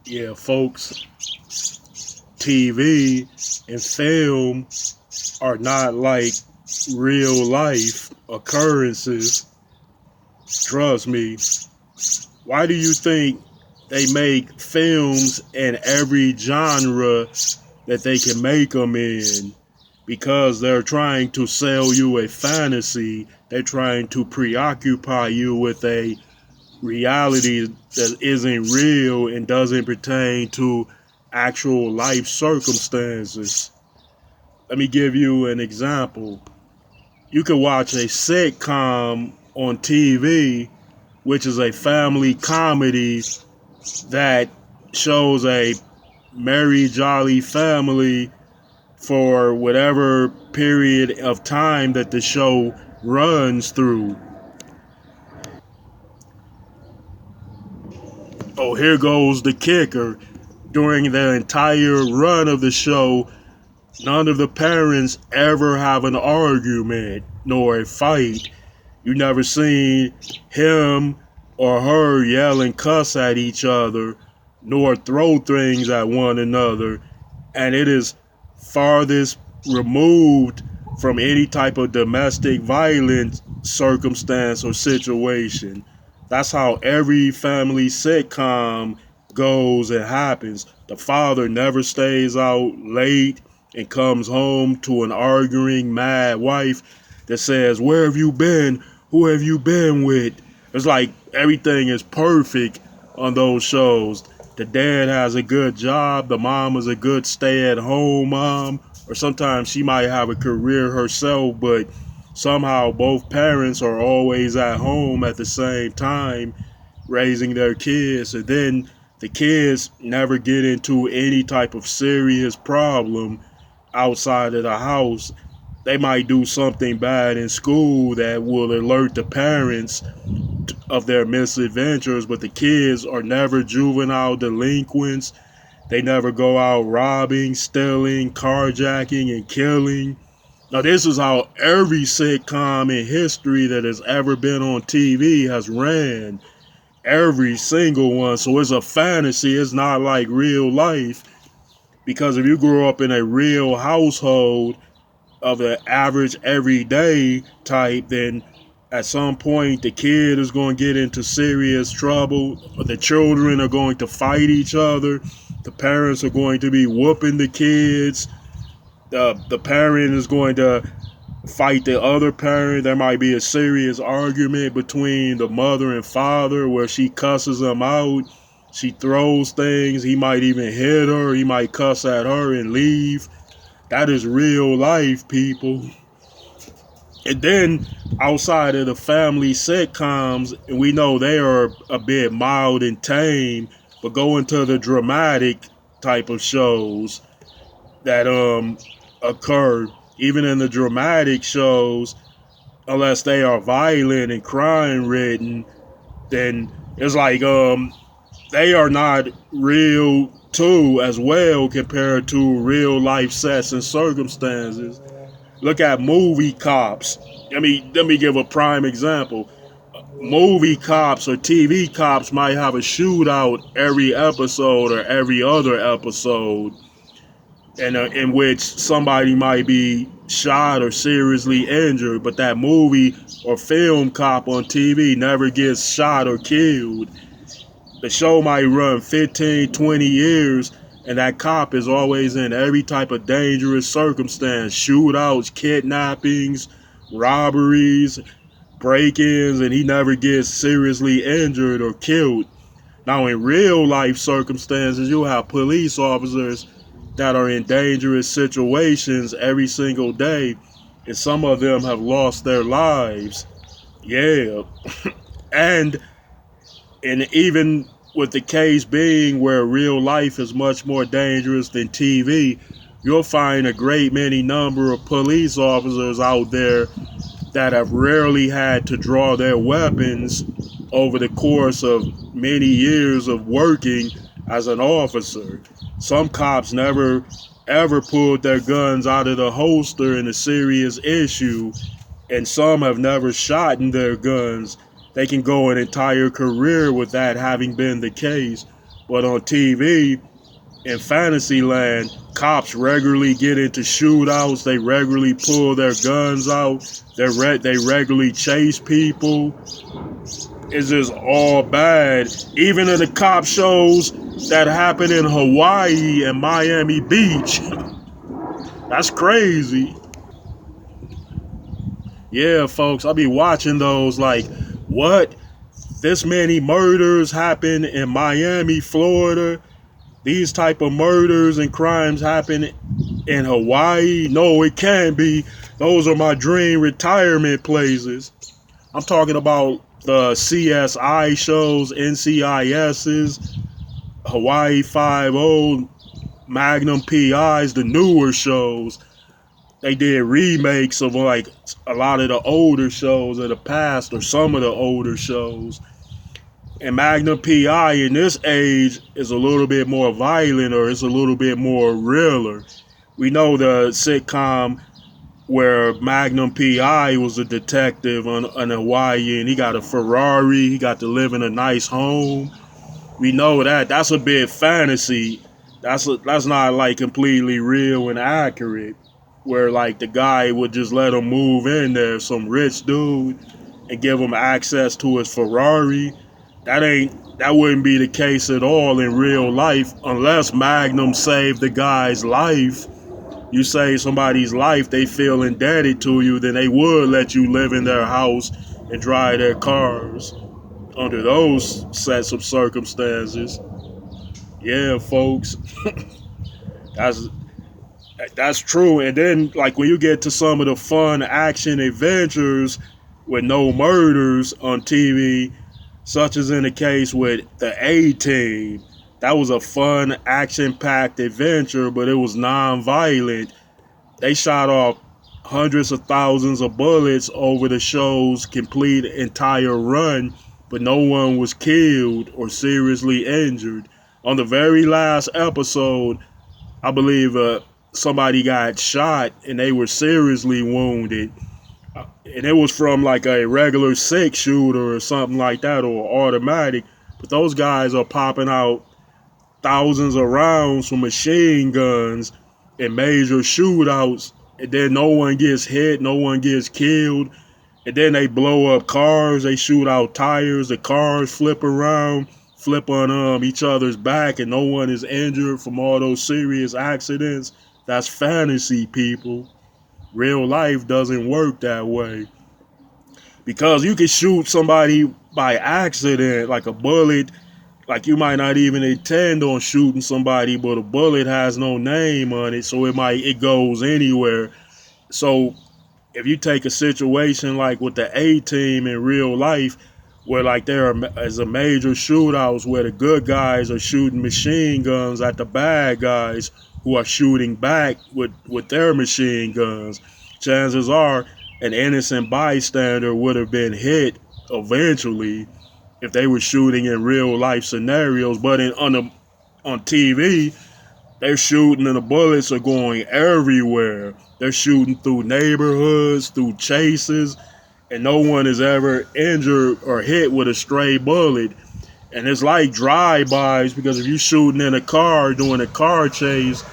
Yeah, folks, TV and film are not like real life occurrences. Trust me. Why do you think they make films in every genre that they can make them in? Because they're trying to sell you a fantasy. They're trying to preoccupy you with a reality that isn't real and doesn't pertain to actual life circumstances. Let me give you an example. You could watch a sitcom on TV, which is a family comedy that shows a merry, jolly family for whatever period of time that the show runs through. Oh, here goes the kicker. During the entire run of the show, none of the parents ever have an argument nor a fight. You never seen him or her yell and cuss at each other, nor throw things at one another. And it is farthest removed from any type of domestic violence circumstance or situation. That's how every family sitcom goes and happens. The father never stays out late and comes home to an arguing, mad wife that says, "Where have you been? Who have you been with?" It's like everything is perfect on those shows. The dad has a good job, the mom is a good stay at home mom, or sometimes she might have a career herself, but somehow both parents are always at home at the same time raising their kids, and then the kids never get into any type of serious problem outside of the house. They might do something bad in school that will alert the parents of their misadventures, but the kids are never juvenile delinquents. They never go out robbing, stealing, carjacking, and killing. Now, this is how every sitcom in history that has ever been on TV has ran. Every single one. So it's a fantasy. It's not like real life. Because if you grew up in a real household of the average everyday type, then at some point the kid is going to get into serious trouble. The children are going to fight each other. The parents are going to be whooping the kids. The parent is going to fight the other parent. There might be a serious argument between the mother and father where she cusses him out. She throws things. He might even hit her. He might cuss at her and leave. That is real life, people. And then outside of the family sitcoms, and we know they are a bit mild and tame, but go into the dramatic type of shows that occur. Even in the dramatic shows, unless they are violent and crime ridden, then it's like they are not real too as well compared to real life sets and circumstances. Look at movie cops. Let me give a prime example. Movie cops or TV cops might have a shootout every episode or every other episode, and in which somebody might be shot or seriously injured, but that movie or film cop on TV never gets shot or killed. The show might run 15, 20 years, and that cop is always in every type of dangerous circumstance: shootouts, kidnappings, robberies, break ins, and he never gets seriously injured or killed. Now, in real life circumstances, you have police officers that are in dangerous situations every single day, and some of them have lost their lives. Yeah. and and even with the case being where real life is much more dangerous than TV, you'll find a great many number of police officers out there that have rarely had to draw their weapons over the course of many years of working as an officer. Some cops never ever pulled their guns out of the holster in a serious issue, and some have never shot in their guns. They can go an entire career with that having been the case. But on TV, in Fantasyland, cops regularly get into shootouts. They regularly pull their guns out. They regularly chase people. It's just all bad. Even in the cop shows that happen in Hawaii and Miami Beach, that's crazy. Yeah, folks, I'll be watching those like, what? This many murders happen in Miami, Florida. These type of murders and crimes happen in Hawaii. No, it can't be. Those are my dream retirement places. I'm talking about the CSI shows, NCISs, Hawaii Five-O, Magnum PIs, the newer shows. They did remakes of like a lot of the older shows of the past or some of the older shows. And Magnum PI in this age is a little bit more violent or it's a little bit more realer. We know the sitcom where Magnum PI was a detective on Hawaii and he got a Ferrari, he got to live in a nice home. We know that. That's a bit fantasy. That's not like completely real and accurate. Where like the guy would just let him move in there, some rich dude, and give him access to his Ferrari. That wouldn't be the case at all in real life unless Magnum saved the guy's life. You save somebody's life, they feel indebted to you, then they would let you live in their house and drive their cars under those sets of circumstances. Yeah, folks, that's that's true. And then, like when you get to some of the fun action adventures with no murders on TV, such as in the case with the A-Team, that was a fun, action-packed adventure, but it was non-violent. They shot off hundreds of thousands of bullets over the show's complete entire run, but no one was killed or seriously injured. On the very last episode, I believe somebody got shot and they were seriously wounded. And it was from like a regular six shooter or something like that or automatic. But those guys are popping out thousands of rounds from machine guns in major shootouts. And then no one gets hit, no one gets killed. And then they blow up cars, they shoot out tires, the cars flip around, flip on each other's back, and no one is injured from all those serious accidents. That's fantasy, people. Real life doesn't work that way. Because you can shoot somebody by accident, like a bullet, like you might not even intend on shooting somebody, but a bullet has no name on it, so it goes anywhere. So if you take a situation like with the A-Team in real life, where like there is a major shootouts where the good guys are shooting machine guns at the bad guys who are shooting back with their machine guns, chances are an innocent bystander would have been hit eventually if they were shooting in real life scenarios. But on TV, they're shooting and the bullets are going everywhere. They're shooting through neighborhoods, through chases, and no one is ever injured or hit with a stray bullet. And it's like drive-bys because if you're shooting in a car doing a car chase,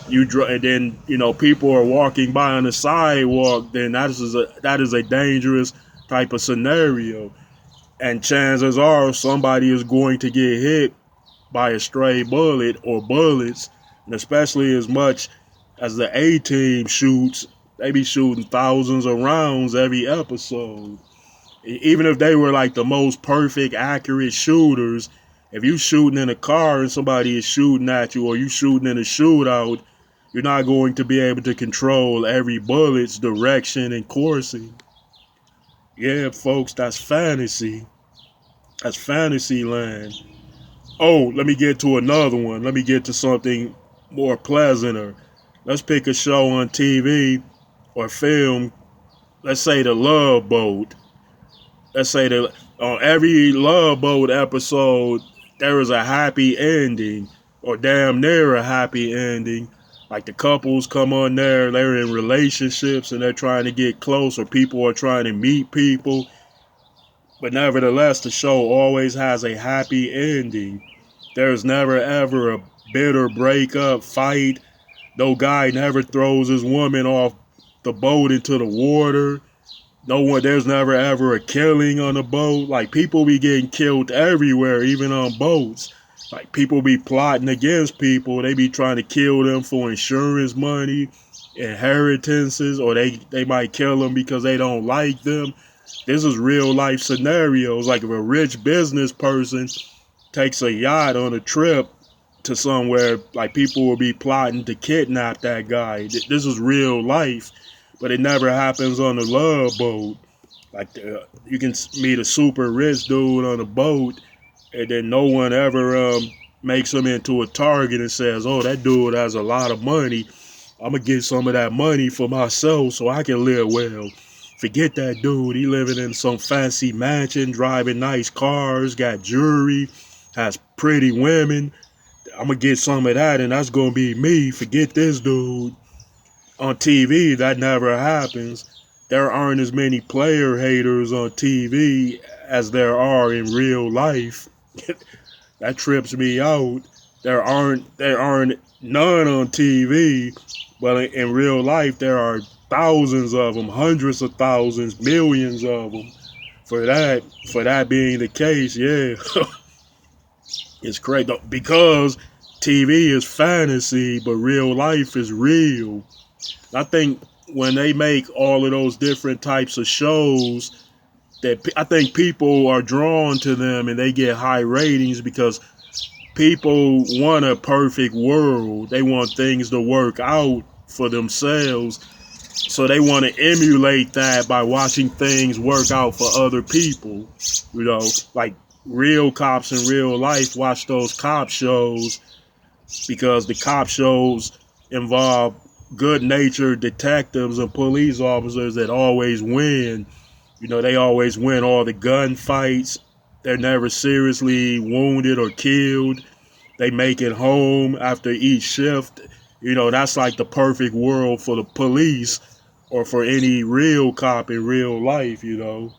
and then people are walking by on the sidewalk, then that is a dangerous type of scenario. And chances are somebody is going to get hit by a stray bullet or bullets, and especially as much as the A-Team shoots, they be shooting thousands of rounds every episode. Even if they were like the most perfect, accurate shooters, if you shooting in a car and somebody is shooting at you or you shooting in a shootout, you're not going to be able to control every bullet's direction and coursing. Yeah, folks, that's fantasy. That's fantasy land. Oh, let me get to another one. Let me get to something more pleasanter. Let's pick a show on TV or film. Let's say The Love Boat. Let's say that on every Love Boat episode, there is a happy ending or damn near a happy ending. Like the couples come on there, they're in relationships and they're trying to get close, or people are trying to meet people. But nevertheless, the show always has a happy ending. There's never ever a bitter breakup, fight. No guy never throws his woman off the boat into the water. No one, there's never ever a killing on a boat. Like people be getting killed everywhere, even on boats. Like people be plotting against people. They be trying to kill them for insurance money, inheritances, or they might kill them because they don't like them. This is real life scenarios. Like if a rich business person takes a yacht on a trip to somewhere, like people will be plotting to kidnap that guy. This is real life, but it never happens on the love boat. Like you can meet a super rich dude on a boat, and then no one ever makes him into a target and says, "Oh, that dude has a lot of money. I'm gonna get some of that money for myself so I can live well." Forget that dude. He living in some fancy mansion, driving nice cars, got jewelry, has pretty women. I'm gonna get some of that, and that's gonna be me. Forget this dude. On TV, that never happens. There aren't as many player haters on TV as there are in real life. That trips me out. There aren't none on TV, but in real life there are thousands of them, hundreds of thousands, millions of them. For that being the case, yeah, it's crazy because TV is fantasy, but real life is real. I think when they make all of those different types of shows, that I think people are drawn to them and they get high ratings because people want a perfect world. They want things to work out for themselves. So they want to emulate that by watching things work out for other people. You know, like real cops in real life watch those cop shows because the cop shows involve good natured detectives and police officers that always win. You know, they always win all the gunfights. They're never seriously wounded or killed. They make it home after each shift. You know, that's like the perfect world for the police or for any real cop in real life, you know.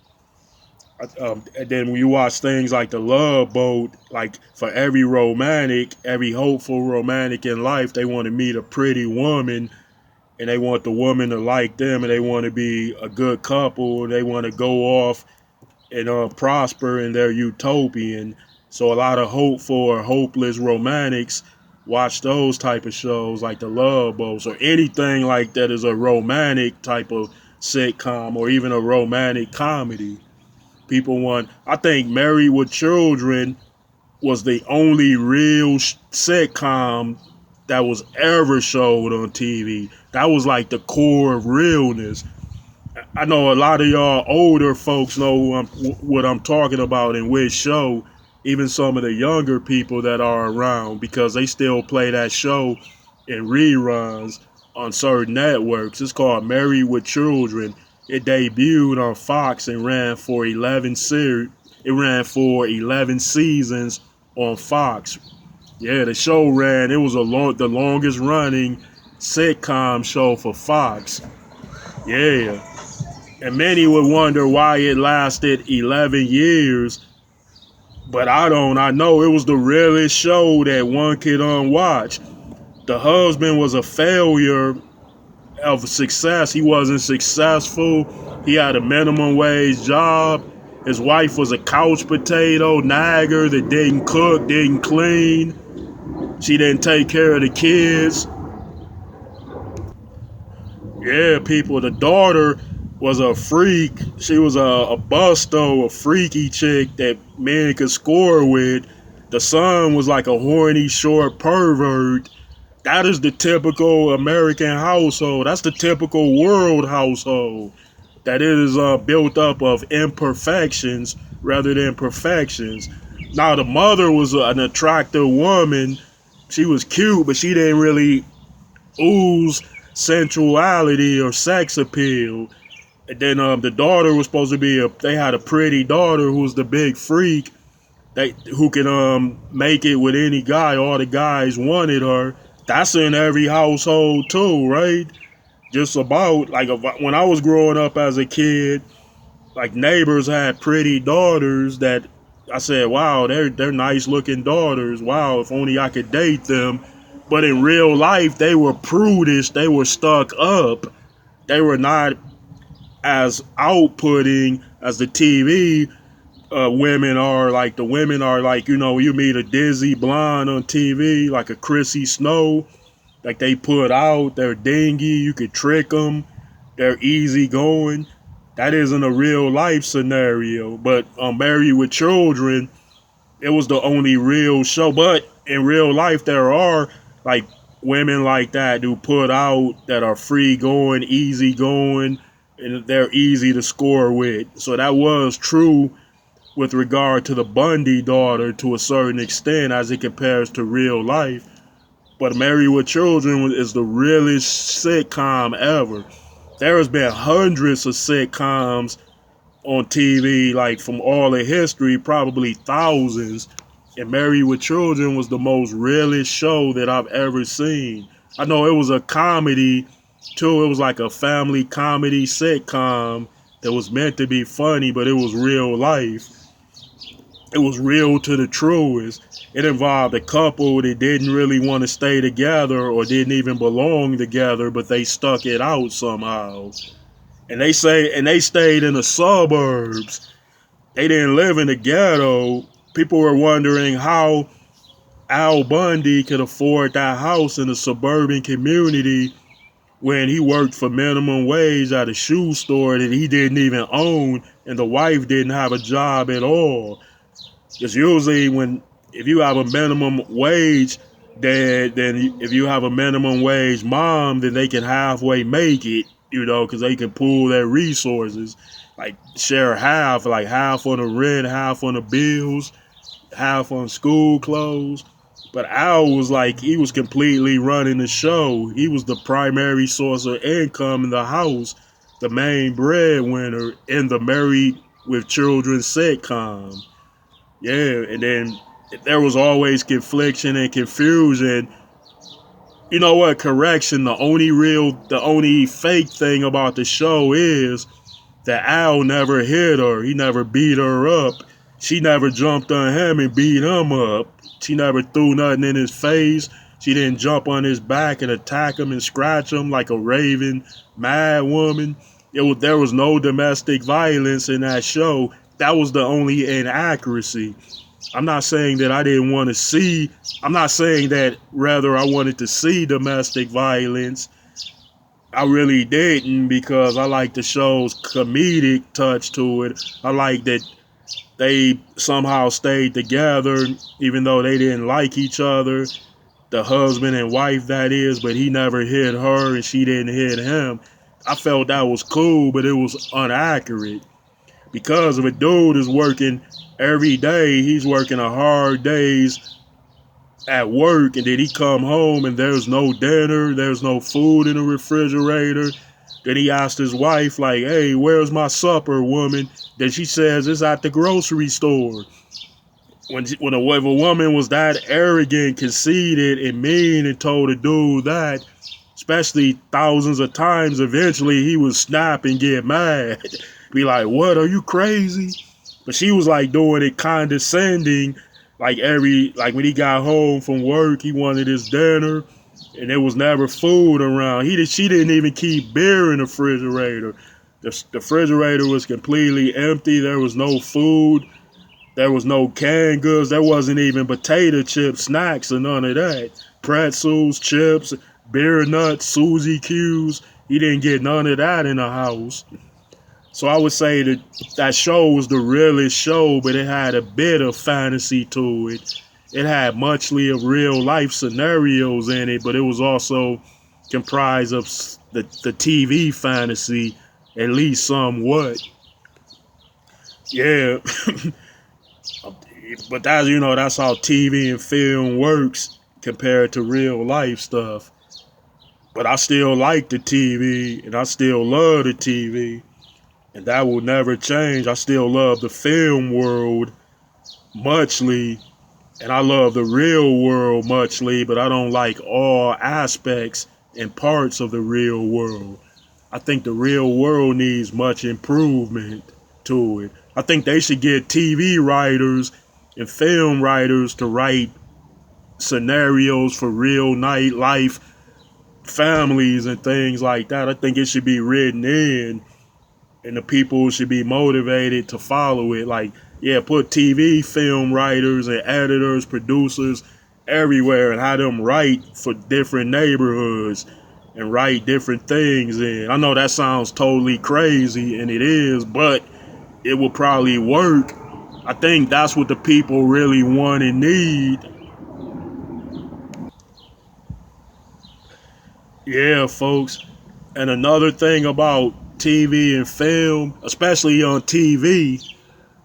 And then when you watch things like The Love Boat, like for every romantic, every hopeful romantic in life, they want to meet a pretty woman and they want the woman to like them and they want to be a good couple and they want to go off and prosper in their utopian. So a lot of hopeful or hopeless romantics watch those type of shows like The Love Boats or anything like that is a romantic type of sitcom or even a romantic comedy. People want, I think Married with Children was the only real sitcom that was ever showed on TV. That was like the core of realness. I know a lot of y'all older folks know what I'm talking about in which show. Even some of the younger people that are around because they still play that show in reruns on certain networks. It's called Married with Children. It debuted on Fox and ran for 11 series. It ran for 11 seasons on Fox. Yeah, the show ran. It was the longest running sitcom show for Fox. Yeah. And many would wonder why it lasted 11 years, but I don't. I know it was the realest show that one could watch. The husband was a failure of success. He wasn't successful. He had a minimum wage job. His wife was a couch potato, nagger that didn't cook, didn't clean. She didn't take care of the kids. Yeah, people. The daughter was a freak. She was a busto, a freaky chick that men could score with. The son was like a horny, short pervert. That is the typical American household. That's the typical world household. That it is built up of imperfections rather than perfections. Now, the mother was an attractive woman. She was cute, but she didn't really ooze sensuality or sex appeal. And then the daughter was supposed to be they had a pretty daughter who was the big freak who could make it with any guy. All the guys wanted her. That's in every household too, right? Just about like when I was growing up as a kid, like neighbors had pretty daughters that I said, wow, they're nice looking daughters. Wow, if only I could date them. But in real life, they were prudish. They were stuck up. They were not as outputting as the TV women are. Like the women are like, you meet a dizzy blonde on TV, like a Chrissy Snow, like they put out. They're dingy. You could trick them. They're easy going. That isn't a real life scenario. But Married with Children, it was the only real show. But in real life, there are like women like that who put out that are free going, easy going, and they're easy to score with. So that was true with regard to the Bundy daughter to a certain extent as it compares to real life. But Married with Children is the realest sitcom ever. There has been hundreds of sitcoms on TV, like from all the history, probably thousands. And Married with Children was the most realest show that I've ever seen. I know it was a comedy too. It was like a family comedy sitcom that was meant to be funny, but it was real life. It was real to the truest. It involved a couple that didn't really want to stay together or didn't even belong together, but they stuck it out somehow. And they stayed in the suburbs. They didn't live in the ghetto. People were wondering how Al Bundy could afford that house in a suburban community when he worked for minimum wage at a shoe store that he didn't even own, and the wife didn't have a job at all. Because usually if you have a minimum wage dad, then if you have a minimum wage mom, then they can halfway make it, because they can pool their resources, like share half, like half on the rent, half on the bills, half on school clothes. But Al was like, he was completely running the show. He was the primary source of income in the house, the main breadwinner in the Married with Children sitcom. Yeah, and then there was always confliction and confusion. You know what? Correction. The only fake thing about the show is that Al never hit her. He never beat her up. She never jumped on him and beat him up. She never threw nothing in his face. She didn't jump on his back and attack him and scratch him like a raving mad woman. There was no domestic violence in that show. That was the only inaccuracy. I'm not saying that I didn't want to see. I'm not saying that rather I wanted to see domestic violence. I really didn't, because I like the show's comedic touch to it. I like that they somehow stayed together even though they didn't like each other. The husband and wife, that is, but he never hit her and she didn't hit him. I felt that was cool, but it was inaccurate. Because if a dude is working every day, he's working a hard days at work, and then he come home and there's no dinner, there's no food in the refrigerator. Then he asked his wife, like, hey, where's my supper, woman? Then she says it's at the grocery store. If a woman was that arrogant, conceited, and mean and told a dude that, especially thousands of times, eventually he would snap and get mad. Be like, what, are you crazy? But she was like doing it condescending, like when he got home from work, he wanted his dinner, and there was never food around. She didn't even keep beer in the refrigerator. The refrigerator was completely empty. There was no food. There was no canned goods. There wasn't even potato chip snacks or none of that. Pretzels, chips, beer nuts, Suzy Q's. He didn't get none of that in the house. So I would say that show was the realest show, but it had a bit of fantasy to it. It had muchly of real life scenarios in it, but it was also comprised of the TV fantasy, at least somewhat. Yeah. But that's how TV and film works compared to real life stuff. But I still like the TV, and I still love the TV. And that will never change. I still love the film world muchly, and I love the real world muchly, but I don't like all aspects and parts of the real world. I think the real world needs much improvement to it. I think they should get TV writers and film writers to write scenarios for real night life families and things like that. I think it should be written in, and the people should be motivated to follow it. Like, yeah, put TV film writers and editors, producers everywhere and have them write for different neighborhoods and write different things in. I know that sounds totally crazy, and it is, but it will probably work. I think that's what the people really want and need. Yeah, folks. And another thing about TV and film, especially on TV,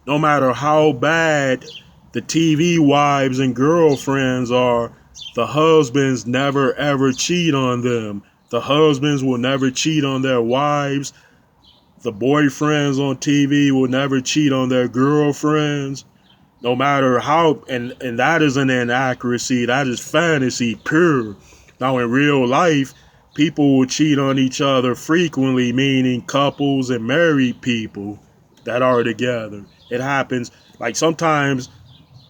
no matter how bad the TV wives and girlfriends are, the husbands never ever cheat on them. The husbands will never cheat on their wives. The boyfriends on TV will never cheat on their girlfriends. No matter how, and that is an inaccuracy. That is fantasy pure. Now in real life, people will cheat on each other frequently, meaning couples and married people that are together. It happens. Like sometimes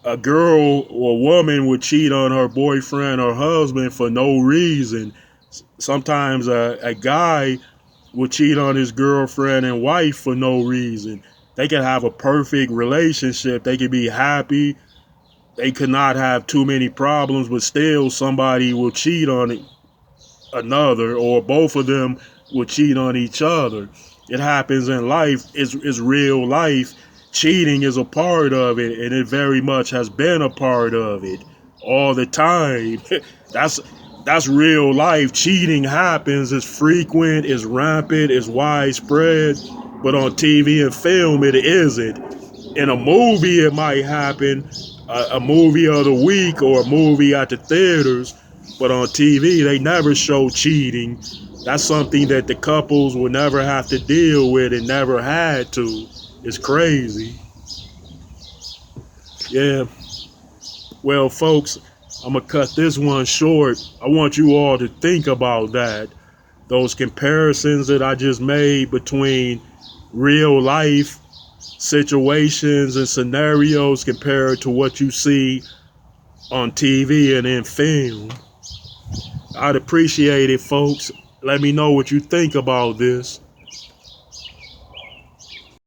a girl or a woman would cheat on her boyfriend or husband for no reason. Sometimes a guy would cheat on his girlfriend and wife for no reason. They could have a perfect relationship. They could be happy. They could not have too many problems, but still somebody will cheat on another, or both of them will cheat on each other. It happens in life. It's real life. Cheating is a part of it, and it very much has been a part of it all the time. that's that's real life. Cheating happens. It's frequent. It's rampant. It's widespread. But on TV and film, it isn't. In a movie, it might happen. A movie of the week or a movie at the theaters. But on TV, they never show cheating. That's something that the couples will never have to deal with and never had to. It's crazy. Yeah. Well, folks, I'm going to cut this one short. I want you all to think about that. Those comparisons that I just made between real life situations and scenarios compared to what you see on TV and in film. I'd appreciate it, folks. Let me know what you think about this.